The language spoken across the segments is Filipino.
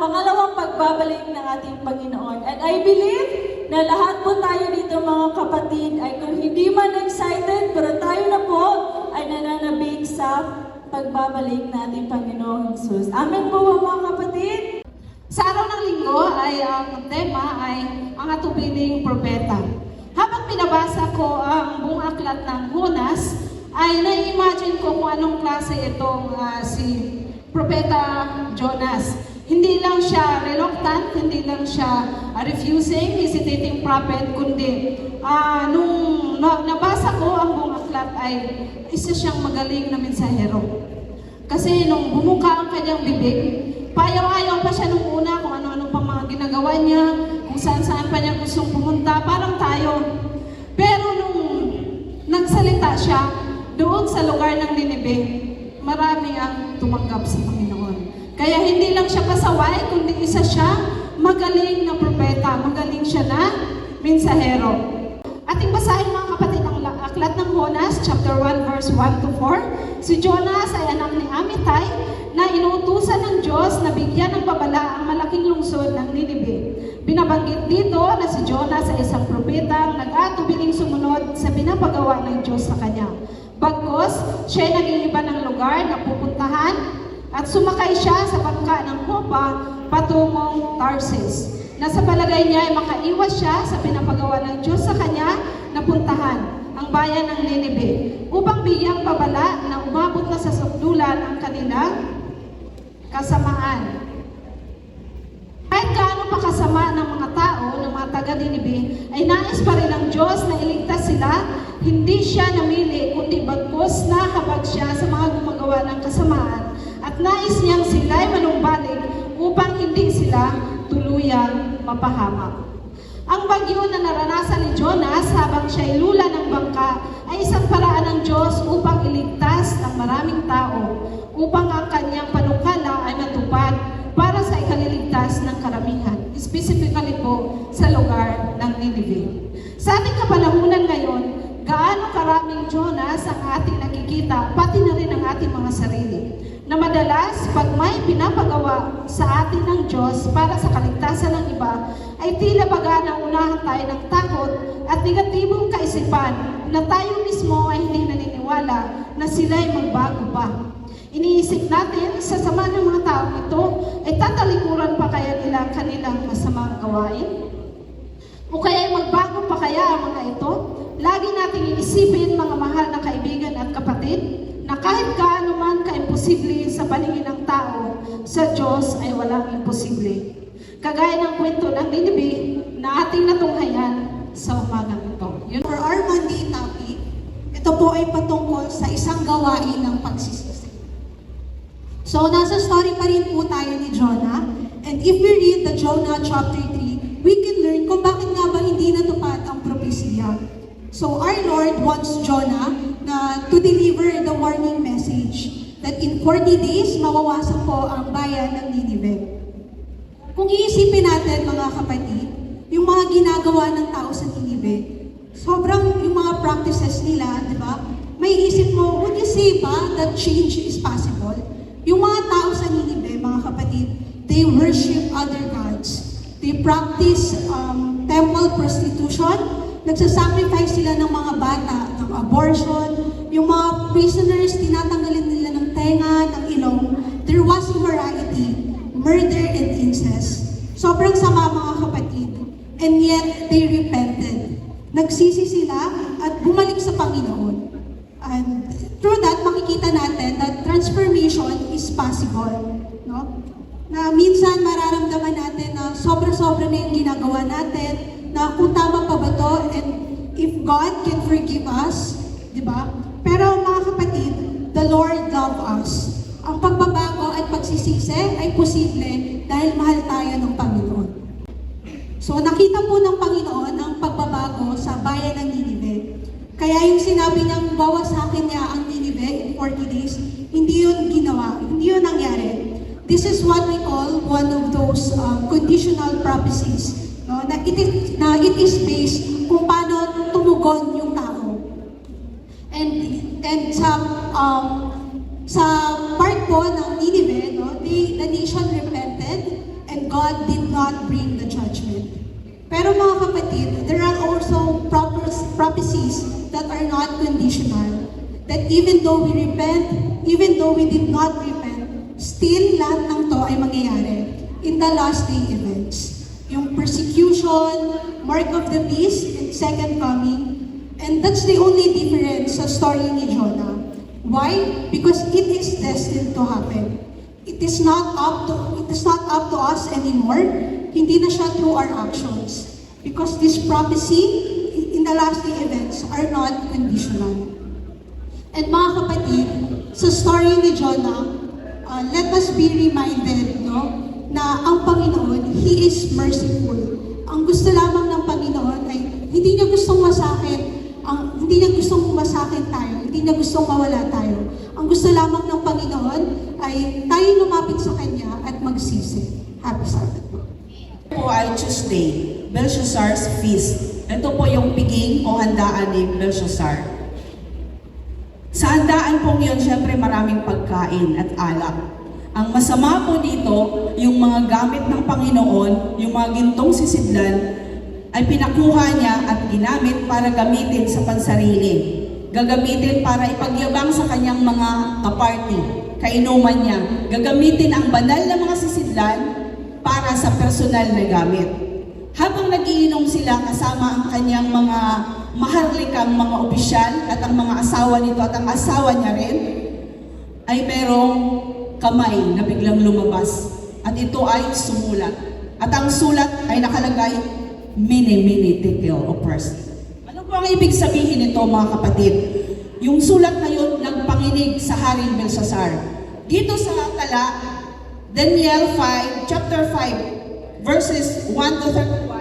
pangalawang pagbabalik ng ating Panginoon. And I believe na lahat po tayo dito mga kapatid ay kung hindi man excited, pero tayo na po ay nananabik sa pagbabalik ng ating Panginoong Jesus. Amen po mga kapatid? Sa araw ng linggo ay ang tema ay ang atubiling propeta. Habang pinabasa ko ang buong aklat ng Jonas, ay na-imagine ko kung anong klase itong si Propeta Jonas. Hindi lang siya reluctant, hindi lang siya refusing, hesitating prophet, kundi nung nabasa ko ang buong aklat ay isa siyang magaling na mensahero. Kasi nung bumuka ang kanyang bibig, payaw-ayaw pa siya nung una kung ano-ano pang mga ginagawa niya, kung saan-saan pa niya gustong pumunta, parang tayo. Pero nung nagsalita siya doon sa lugar ng Ninive, marami ang tumanggap sa Panginoon. Kaya hindi lang siya pasaway, kundi isa siya magaling na propeta, magaling siya na mensahero. Ating basahin mga kapatid ang aklat ng Jonas, chapter 1, verse 1 to 4. Si Jonas ay anak ni Amittai na inuutusan ng Diyos na bigyan ng babala ang malaking lungsod ng Ninive. Binabanggit dito na si Jonas ay isang propetang nag-atubiling sumunod sa pinapagawa ng Diyos sa kanya. Bagkos, siya ay nag-iiba ng lugar na pupuntahan at sumakay siya sa bangka ng Hopa patungong Tarsis. Na sa palagay niya ay makaiwas siya sa pinapagawa ng Diyos sa kanya na puntahan, ang bayan ng Ninive, upang bigyang babala na umabot na sa sukdulan ang kanilang kasamaan. Kahit gaano pa kasama ng mga tao, ng mga taga-Ninive, ay nais pa rin ng Diyos na iligtas sila. Hindi siya namili, kundi bagkos na habag siya sa mga gumagawa ng kasamaan at nais niyang sila'y manumbalik upang hindi sila tuluyang mapahamak. Ang bagyo na naranasan ni Jonas habang siya'y lula ng bangka ay isang paraan ng Diyos upang iligtas ang maraming tao, upang ang kanyang panukala ay matupad para sa ikaliligtas ng karamihan, specifically po sa lugar ng Ninive. Sa ating kapanahunan ngayon, gaano karaming Jonas ang ating nakikita, pati na rin ang ating mga sarili, na madalas pag may pinapagawa sa atin ng Diyos para sa kaligtasan ng iba, ay tila baga naunahan tayo ng takot at negatibong kaisipan na tayo mismo ay hindi naniniwala na sila'y magbago pa. Iniisip natin sa sama ng mga taong ito, ay tatalikuran pa kaya nila kanilang masamang gawain? O kaya magbago pa kaya ang mga ito? Lagi nating iisipin, mga mahal na kaibigan at kapatid, na kahit gaano man ka-imposible sa paningin ng tao, sa Diyos ay walang imposible. Kagaya ng kwento ng Ninive na ating natunghayan sa umagang ito. For our Monday topic, ito po ay patungkol sa isang gawain ng pagsisisi. So, nasa story pa rin po tayo ni Jonah. And if we read the Jonah chapter 3, we can learn kung bakit nga ba hindi natupad ang propesya. So, our Lord wants Jonah to deliver the warning message that in 40 days, mawawasak po ang bayan ng Ninive. Kung iisipin natin, mga kapatid, yung mga ginagawa ng tao sa Ninive, sobrang yung mga practices nila, di ba? May isip mo, would you say ba that change is possible? Yung mga tao sa Ninive, mga kapatid, they worship other gods. They practice temple prostitution. Nagsasacrifice sila ng mga bata, ng abortion. Yung mga prisoners, tinatanggalin nila ng tenga, ng ilong. There was immorality, murder, and incest. Sobrang sama, mga kapatid. And yet, they repented. Nagsisi sila at bumalik sa Panginoon. And through that, makikita natin that transformation is possible. No? Na minsan mararamdaman natin na sobra-sobra na yung ginagawa natin, na kung tama pa ba to, and if God can forgive us, di ba? Pero mga kapatid, the Lord loves us. Ang pagbabago at pagsisisi ay posible dahil mahal tayo ng Panginoon. So nakita po ng Panginoon ang pagbabago sa bayan ng Ninive. Kaya yung sinabi niyang bawasakin niya ang Ninive in 40 days, hindi yun ginawa, hindi yun nangyari. This is what we call one of those conditional prophecies. No? Na it is based kung paano tumugon yung tao. And sa part po ng Ninive, no, the nation repented and God did not bring the judgment. Pero mga kapatid, there are also prophecies that are not conditional. That even though we repent, even though we did not repent, still lahat ng to ay mangyayari in the last day events. Yung persecution, mark of the beast, and second coming. And that's the only difference sa story ni Jonah. Why? Because it is destined to happen. It is not up to us anymore. Hindi na siya through our actions. Because this prophecy in the last day events are not conditional. And mga kapatid, sa story ni Jonah, let us be reminded, no, na ang Panginoon, He is merciful. Ang gusto lamang ng Panginoon ay hindi niya gustong masakin tayo, hindi niya gustong mawala tayo. Ang gusto lamang ng Panginoon ay tayo lumapit sa Kanya at magsisi. Happy Sabbath po. Po ay Tuesday, Belshazzar's Feast. Ito po yung piging o handaan ni Belshazzar. Sa handaan pong yun, syempre maraming pagkain at alak. Ang masama po dito, yung mga gamit ng Panginoon, yung mga gintong sisidlan, ay pinakuha niya at ginamit para gamitin sa pansarili. Gagamitin para ipagyabang sa kanyang mga kaparty, kainuman niya. Gagamitin ang banal na mga sisidlan para sa personal na gamit. Habang nagiinom sila kasama ang kanyang mga maharlikang mga opisyal at ang mga asawa nito at ang asawa niya rin, ay merong kamay na biglang lumabas. At ito ay sumulat. At ang sulat ay nakalagay, mini tekel o person. Ano po ang ibig sabihin nito mga kapatid? Yung sulat na yun nagpanginig sa Haring Belshazzar. Dito sa tala, Daniel 5, chapter 5, verses 1 to 31.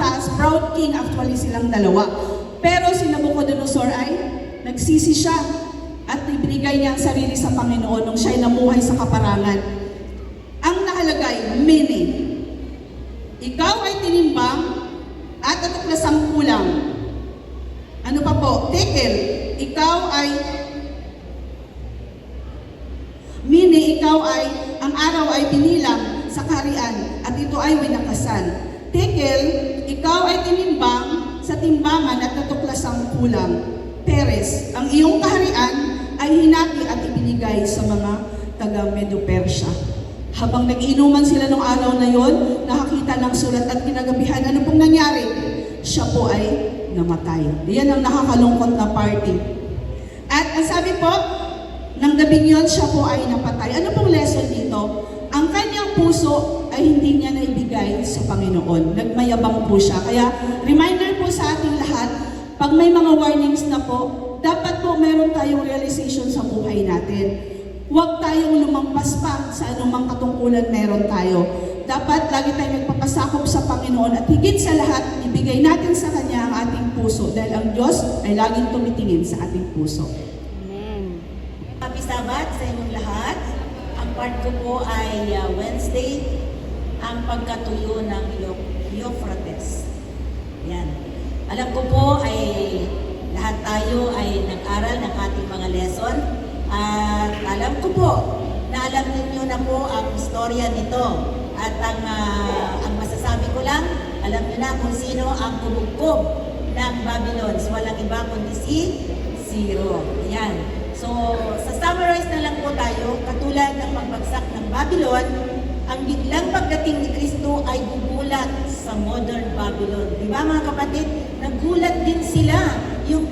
As proud king, actually silang dalawa. Pero si Nabucodonosor ay nagsisi siya at ibinigay niya ang sarili sa Panginoon nung siya'y namuhay sa kaparangan. Ang nakalagay, mini. Ikaw ay tinimbang at natuklasang kulang. Ano pa po? Tekel. Ikaw ay mini, ikaw ay, ang araw ay binilang sa kaharian at ito ay winakasan. Tekel, ikaw ay tinimbang sa timbangan at natuklasang kulang. Peres, ang iyong kaharian ay hinati at ibinigay sa mga taga Medo-Persya. Habang nag-inuman sila nung araw na yon, nakakita ng sulat at kinagabihan. Ano pong nangyari? Siya po ay namatay. Yan ang nakakalungkot na party. At ang sabi po, ng gabing yon, siya po ay napatay. Ano pong lesson dito? Ang kanyang puso ay hindi niya naibigay sa Panginoon. Nagmayabang po siya. Kaya reminder po sa ating lahat, pag may mga warnings na po, dapat po meron tayong realization sa buhay natin. Huwag tayong lumampas pa sa anumang katungkulan meron tayo. Dapat lagi tayong magpapasakop sa Panginoon at higit sa lahat, ibigay natin sa Kanya ang ating puso dahil ang Diyos ay laging tumitingin sa ating puso. Amen. Happy Sabbath sa inyong lahat. Ang part ko po ay Wednesday, ang pagkatuyo ng Euphrates. Yan. Alam ko po ay lahat tayo ay nag-aral ng ating mga lesson. At alam ko po na alam ninyo na po ang istorya nito. At ang masasabi ko lang, alam niyo na kung sino ang kumugkob ng Babylon. So, walang iba kundi si Zero. Ayan. So, sa summarize na lang po tayo, katulad ng pagbagsak ng Babylon, ang biglang pagdating ni Kristo ay gugulat sa modern Babylon. Di ba mga kapatid? Nagulat din sila yung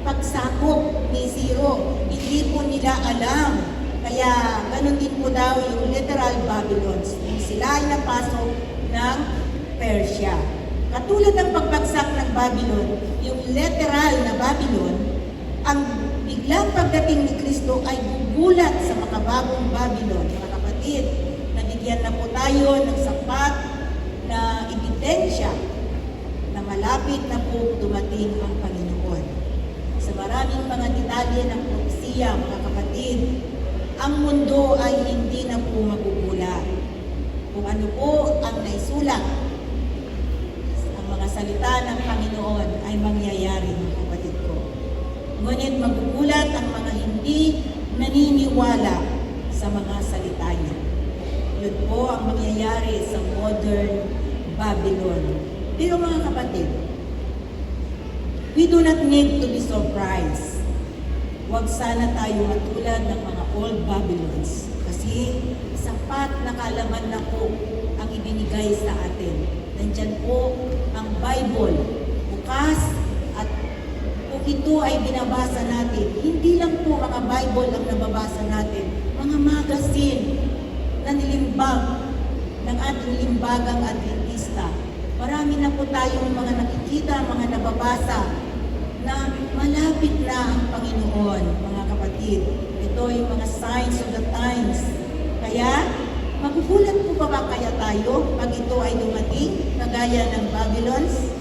pagsakop ni Zero. Hindi po nila alam. Kaya ganun din po daw yung literal Babylons. Yung sila ay napasok ng Persia. Katulad ng pagbagsak ng Babylon, yung literal na Babylon, ang biglang pagdating ni Kristo ay gugulat sa makabagong Babylon. Mga kapatid, nabigyan na po tayo ng sapat na ebidensya na malapit na po dumating ang Panginoon. Sa maraming mga detalye ng propesiya, mga kapatid, ang mundo ay hindi na po magugulat. Kung ano po ang naisulat, ang mga salita ng Panginoon ay mangyayari, mga kapatid ko. Ngunit magugulat ang mga hindi naniniwala sa mga salita niya. Yun po ang mangyayari sa modern Babylon. Pero mga kapatid, we do not need to be surprised. Huwag sana tayo matulad ng mga old Babylons. Kasi sapat na kaalaman na po ang ibinigay sa atin. Nandyan po ang Bible. Bukas at kung ito ay binabasa natin, hindi lang po mga Bible ang nababasa natin, mga magazine na nilimbag ng ating limbagang Adventista. Marami na po tayong mga nakikita, mga nababasa na malapit na ang Panginoon, mga kapatid. Ito yung mga signs of the times. Kaya, magugulat po ba kaya tayo pag ito ay dumating, kagaya ng Babylons?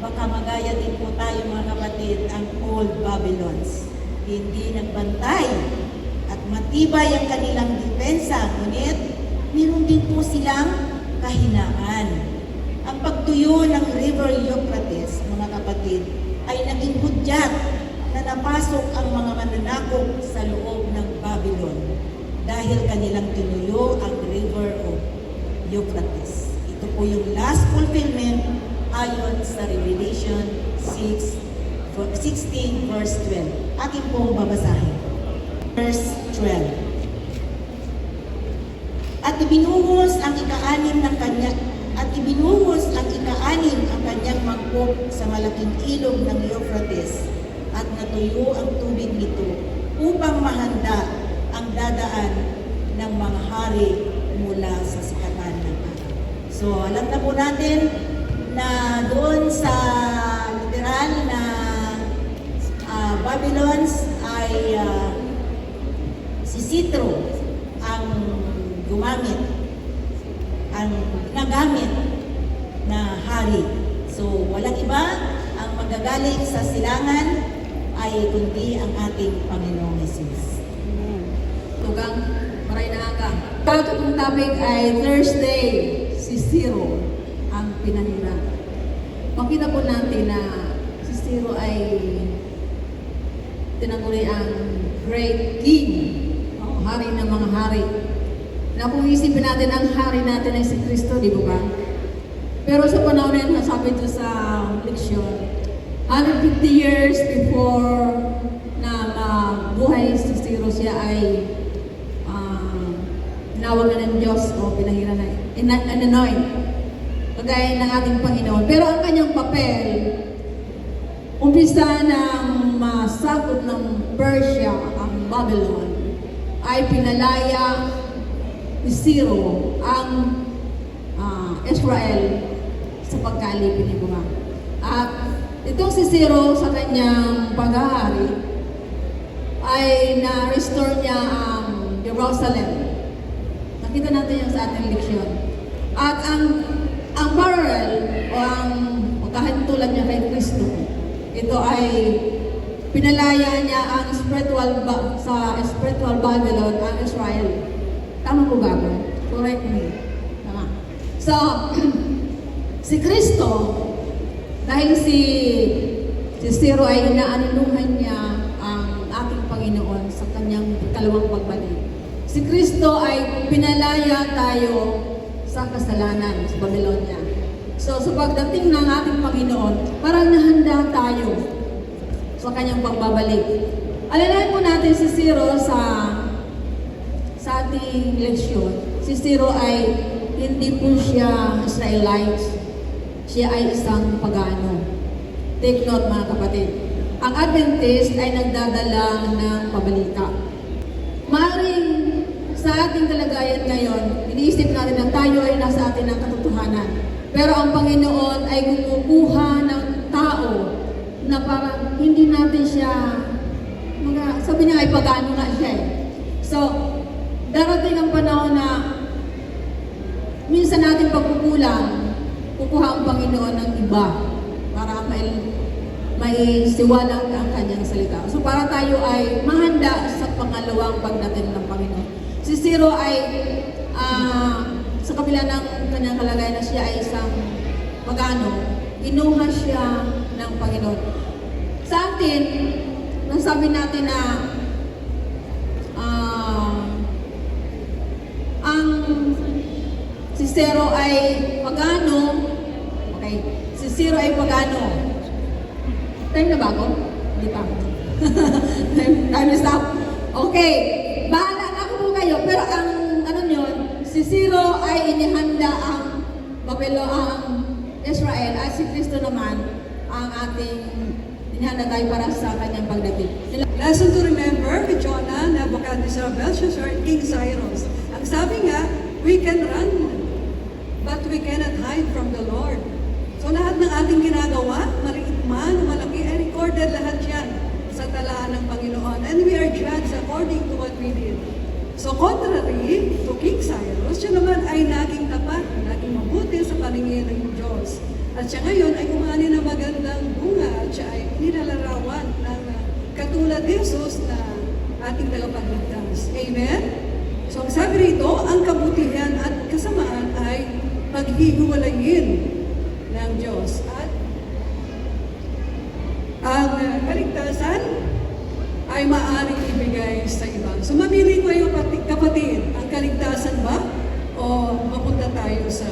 Baka magaya din po tayo, mga kapatid, ang old Babylons. Hindi nagbantay at matibay ang kanilang depensa, ngunit meron din po silang kahinaan. Ang pagtuyo ng River Euphrates, mga kapatid, ay naging hudyat na napasok ang mga mananakop sa loob ng Babylon dahil kanilang tinuyo ang River of Euphrates. Ito po yung last fulfillment ayon sa Revelation 16 verse 12. Akin pong babasahin. Verse 12. At ibinuhos ang ika-anim ang kanyang mangkok sa malaking ilog ng Euphrates at natuyo ang tubig nito upang mahanda ang dadaan ng mga hari mula sa sikatan ng araw. So, alam na po natin na doon sa literal na Babylons ay si Citro ang nagamit na hari. So, walang iba ang magagaling sa silangan ay kundi ang ating Panginoong Jesus. Tugang maray na aga. Pagkatong topic ay Thursday, si Ciro ang pinanira. Makita po natin na si Ciro ay tinangguri ang great king, hari ng mga hari. Na kung isipin natin ang hari natin ay si Kristo, di ba? Pero sa panahon na yan, sabi ito sa leksyon, 150 years before na mabuhay si Ciro, siya ay tinawag na ng Diyos o pinahira na anoint, kagaya ng ating Panginoon. Pero ang kanyang papel, umpisa ng masakop ng Persia, ang Babylon, ay pinalaya ni Ciro ang Israel sa pagkalipin ni Bunga. At itong si Ciro sa kanyang paghahari ay na-restore niya ang Jerusalem. Nakita natin yan sa ating leksyon. At ang parallel o ang pagkahantulan niya kay Kristo, ito ay pinalaya niya ang sa spiritual Babylon, ang Israel. Tama po ba? Correct me. Tama. So, si Kristo, dahil si Ciro ay inaaniluhan niya ang ating Panginoon sa kanyang ikalawang pagbalik. Si Kristo ay pinalaya tayo sa kasalanan, sa Babylonia. So, sa pagdating ng ating Panginoon, parang nahanda tayo sa kanyang pagbabalik. Alalahan po natin si Ciro sa ating leksyon. Si Ciro ay hindi po siya Israelites. Siya ay isang pagano. Take note, mga kapatid. Ang Adventist ay nagdadala ng pabalita. Maaaring sa ating kalagayan ngayon, iniisip natin na tayo ay nasa atin ng katotohanan. Pero ang Panginoon ay kumukuha ng tao na parang hindi natin siya, sabi niya ay pagano nga siya eh. So, darating ang panahon na minsan natin pagkukulang, kukuha ang Panginoon ng iba para may siwalang ang kanyang salita. So para tayo ay mahanda sa pangalawang pagdating ng Panginoon. Si Ciro ay sa kabila ng kanyang kalagayan na siya ay isang pagano, inuha siya ng Panginoon. Sa atin, nasabi natin na ang Zero ay pagano. Okay. Si Zero ay pagano. Time na ba ako? Hindi pa. time is up. Okay. Bahala na ako po kayo. Pero ang ano yun, si Zero ay inihanda ang ang Israel at si Kristo naman ang ating inihanda tayo para sa kanyang pagdating. Lesson to remember with Jonah, Nebuchadnezzar, Belshazzar, and King Cyrus. Ang sabi nga, we can run, but we cannot hide from the Lord. So lahat ng ating ginagawa, maliit man, malaki, ay recorded lahat yan sa talaan ng Panginoon. And we are judged according to what we did. So contrary to King Cyrus, siya naman ay naging tapat, naging mabuti sa paningin ng Diyos. At siya ngayon ay kumani ng magandang bunga at siya ay nilalarawan ng katulad ni Jesus na ating tagapagligtas. Amen? So ang sabi rito, ang kabutihan at kasamaan ay paghihiwalayin ng Diyos. At ang kaligtasan ay maaaring ibigay sa iba. So mamili kayo kapatid, ang kaligtasan ba o mapunta tayo sa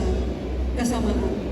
kasamaan?